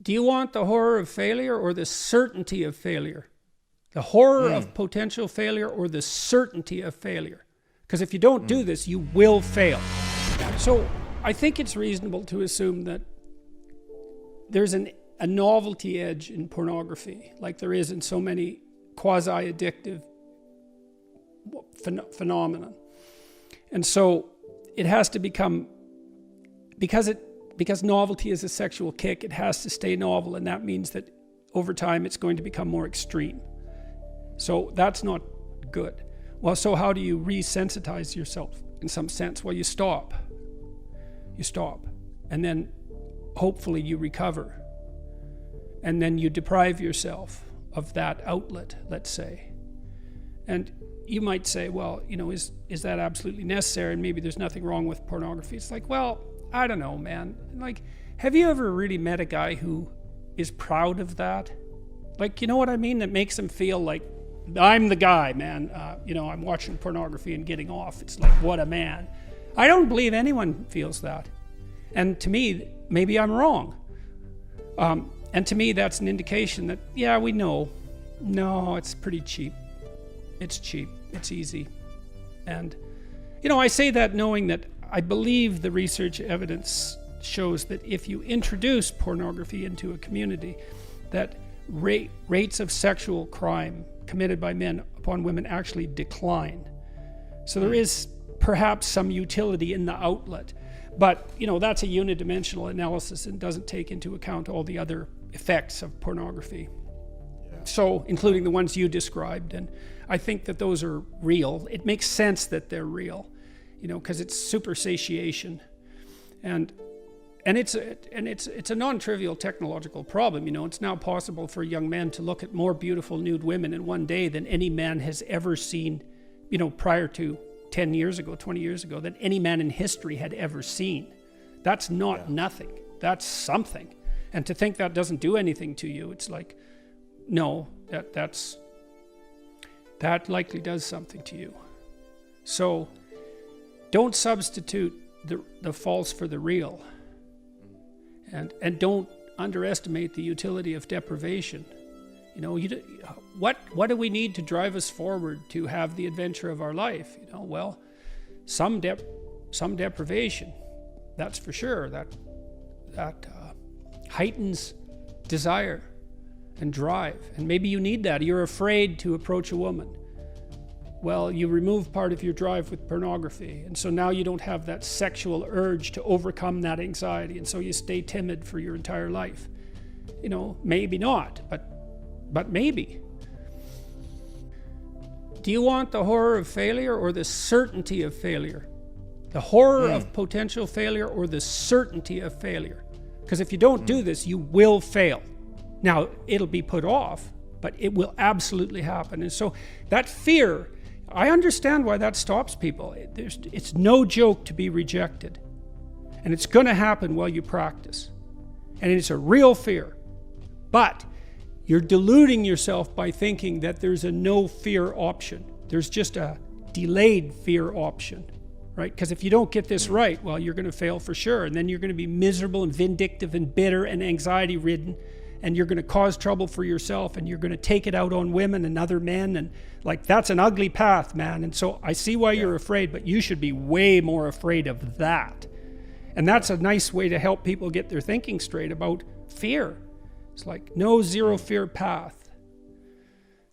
Do you want the horror of failure or the certainty of failure? The horror of potential failure or the certainty of failure? Because if you don't do this, you will fail. So I think it's reasonable to assume that there's a novelty edge in pornography, like there is in so many quasi-addictive phenomena. And so it has to become, because novelty is a sexual kick, it has to stay novel, and that means that over time it's going to become more extreme. So that's not good. Well, so how do you resensitize yourself in some sense? Well, you stop. You stop. And then hopefully you recover. And then you deprive yourself of that outlet, let's say. And you might say, well, you know, is that absolutely necessary? And maybe there's nothing wrong with pornography. It's like, well, I don't know, man. Like, have you ever really met a guy who is proud of that? Like, you know what I mean? That makes him feel like, I'm the guy, man. You know, I'm watching pornography and getting off. It's like, what a man. I don't believe anyone feels that. And to me, maybe I'm wrong. And to me, that's an indication that, yeah, we know. No, it's pretty cheap. It's cheap. It's easy. And, you know, I say that knowing that I believe the research evidence shows that if you introduce pornography into a community, that rates of sexual crime committed by men upon women actually decline. So there is perhaps some utility in the outlet. But, you know, that's a unidimensional analysis and doesn't take into account all the other effects of pornography. Yeah. So, including the ones you described. And I think that those are real. It makes sense that they're real, you know, because it's super satiation. And it's a non-trivial technological problem. You know, it's now possible for young men to look at more beautiful nude women in one day than any man has ever seen, you know, prior to 10 years ago, 20 years ago, that any man in history had ever seen. That's not nothing. That's something. And to think that doesn't do anything to you, it's like, no, that likely does something to you. So don't substitute the false for the real. And don't underestimate the utility of deprivation. You know, what do we need to drive us forward to have the adventure of our life? You know, well, some deprivation, that's for sure. That heightens desire and drive. And maybe you need that. You're afraid to approach a woman. Well, you remove part of your drive with pornography. And so now you don't have that sexual urge to overcome that anxiety. And so you stay timid for your entire life. You know, maybe not, but maybe. Do you want the horror of failure or the certainty of failure? The horror of potential failure or the certainty of failure? Because if you don't do this, you will fail. Now, it'll be put off, but it will absolutely happen. And so that fear, I understand why that stops people. It's no joke to be rejected. And it's going to happen while you practice. And it's a real fear. But you're deluding yourself by thinking that there's a no fear option. There's just a delayed fear option, right? Because if you don't get this right, well, you're going to fail for sure. And then you're going to be miserable and vindictive and bitter and anxiety ridden. And you're going to cause trouble for yourself, and you're going to take it out on women and other men. And like, that's an ugly path, man. And so I see why you're afraid, but you should be way more afraid of that. And that's a nice way to help people get their thinking straight about fear. It's like no zero fear path.